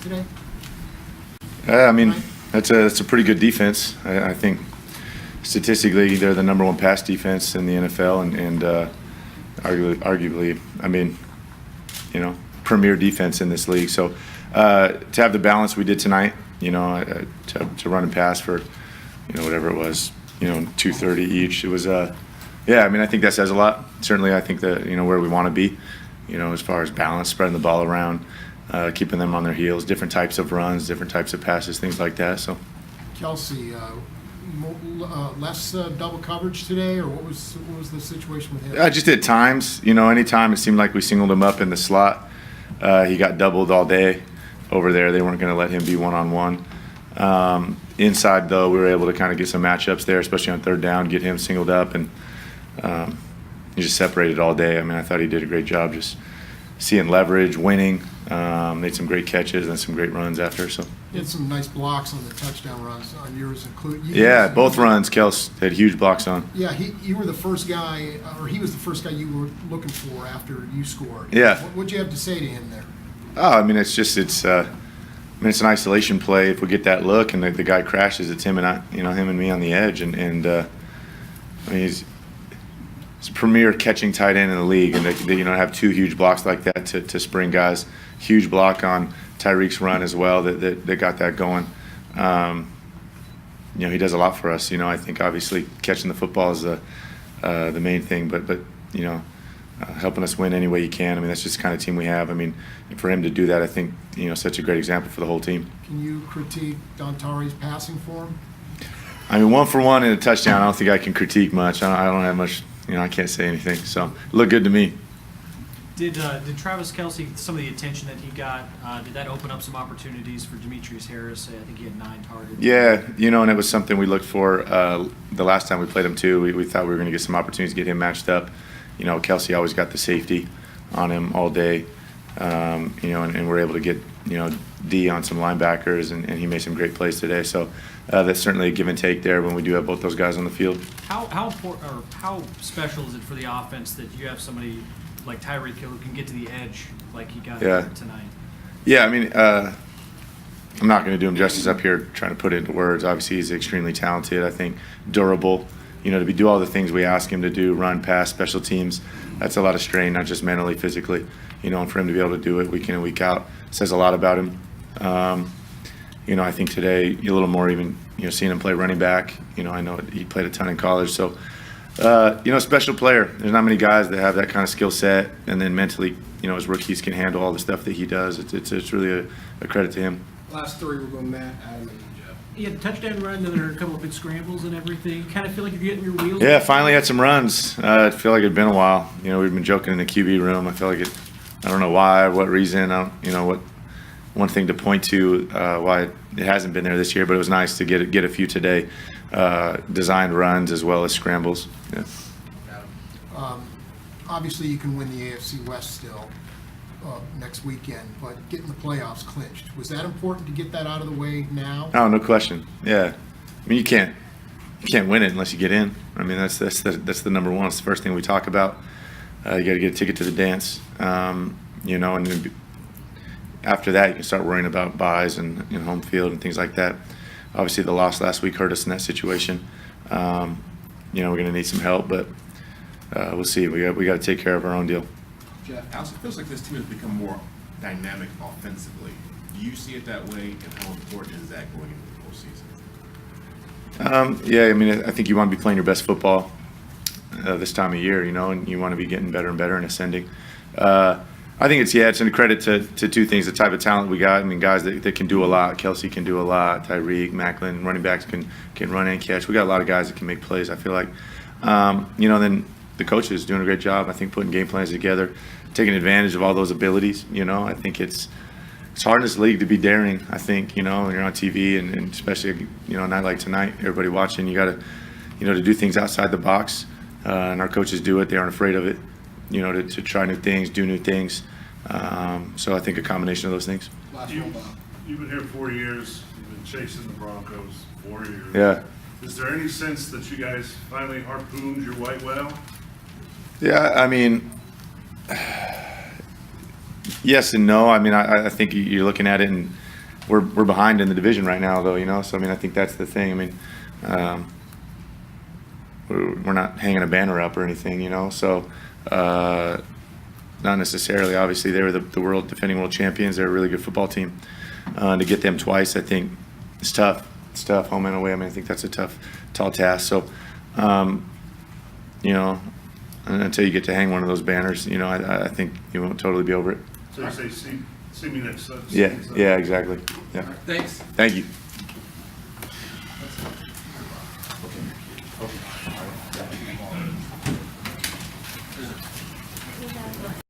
today? I mean, that's a pretty good defense. I think statistically they're the number one pass defense in the NFL, and arguably, I mean, premier defense in this league. So to have the balance we did tonight, to run and pass for, whatever it was, 230 each. It was, I mean, I think that says a lot. Certainly, I think that where we want to be, as far as balance, spreading the ball around, keeping them on their heels, different types of runs, different types of passes, things like that. So, Kelsey, less double coverage today, or what was the situation with him? Just at times, anytime it seemed like we singled him up in the slot, he got doubled all day over there. They weren't going to let him be one-on-one. Inside, though, we were able to kind of get some matchups there, especially on third down, get him singled up, and he just separated all day. I mean, I thought he did a great job just seeing leverage, winning, made some great catches and some great runs after. So You had some nice blocks on the touchdown runs on yours, including. Yeah, both runs, Kels had huge blocks on. Yeah, you were the first guy, or he was the first guy you were looking for after you scored. Yeah. What'd you have to say to him there? Oh, I mean, it's an isolation play. If we get that look and the guy crashes, it's him and me on the edge, and I mean, he's a premier catching tight end in the league, and they have two huge blocks like that to spring guys. Huge block on Tyreek's run as well that got that going. He does a lot for us. I think obviously catching the football is the main thing, but helping us win any way you can. I mean, that's just the kind of team we have. I mean, for him to do that, I think such a great example for the whole team. Can you critique Dontari's passing for him? I mean, 1 for 1 in a touchdown. I don't think I can critique much. I don't have much. I can't say anything. So it looked good to me. Did Travis Kelce, some of the attention that he got, did that open up some opportunities for Demetrius Harris? I think he had 9 targets. Yeah, and it was something we looked for the last time we played him too. We thought we were going to get some opportunities to get him matched up. Kelce always got the safety on him all day, and we're able to get D on some linebackers, and he made some great plays today. So that's certainly a give and take there when we do have both those guys on the field. How important or how special is it for the offense that you have somebody like Tyreek Hill who can get to the edge like he got tonight? Yeah, I mean, I'm not going to do him justice up here trying to put it into words. Obviously, he's extremely talented. I think durable. To do all the things we ask him to do, run, pass, special teams, that's a lot of strain, not just mentally, physically. And for him to be able to do it week in and week out says a lot about him. I think today a little more even, seeing him play running back. I know he played a ton in college, so special player. There's not many guys that have that kind of skill set, and then mentally, as rookies can handle all the stuff that he does. It's really a credit to him. Last 3 were going Matt, Adam, and Jeff. He had a touchdown run, then there were a couple of big scrambles and everything. Kind of feel like you're getting your wheels. Yeah, finally had some runs. I feel like it'd been a while. We've been joking in the QB room. I feel like I don't know why, what reason. What one thing to point to why it hasn't been there this year, but it was nice to get a few today. Designed runs as well as scrambles. Yeah. Obviously, you can win the AFC West still next weekend, but getting the playoffs clinched. Was that important to get that out of the way now? Oh, no question. Yeah. I mean, you can't win it unless you get in. I mean, that's the number one. It's the first thing we talk about. You got to get a ticket to the dance. And then after that, you can start worrying about buys and home field and things like that. Obviously, the loss last week hurt us in that situation. We're going to need some help, but we'll see. We got to take care of our own deal. Jeff, Alex, it feels like this team has become more dynamic offensively. Do you see it that way, and how important is that going into the postseason? Yeah, I mean, I think you want to be playing your best football this time of year, and you want to be getting better and better and ascending. I think it's a credit to two things: the type of talent we got. I mean, guys that can do a lot. Kelce can do a lot. Tyreek, Macklin, running backs can run and catch. We got a lot of guys that can make plays. I feel like, then the coaches doing a great job. I think putting game plans together, taking advantage of all those abilities. I think it's hard in this league to be daring. I think when you're on TV and especially a night like tonight, everybody watching, you got to to do things outside the box. And our coaches do it. They aren't afraid of it. To try new things, do new things. So I think a combination of those things. You've been here 4 years. You've been chasing the Broncos 4 years. Yeah. Is there any sense that you guys finally harpooned your white whale? Yeah, I mean, yes and no. I mean, I think you're looking at it, and we're behind in the division right now, though, you know. So I mean, I think that's the thing. I mean, we're not hanging a banner up or anything, you know. So not necessarily. Obviously, they were the defending world champions. They're a really good football team. To get them twice, I think, it's tough. It's tough, home and away. I mean, I think that's a tall task. So, you know, until you get to hang one of those banners, you know, I think you won't totally be over it. So you say, see me next Sunday. Yeah, yeah, exactly. Yeah. Thanks. Thank you. Okay.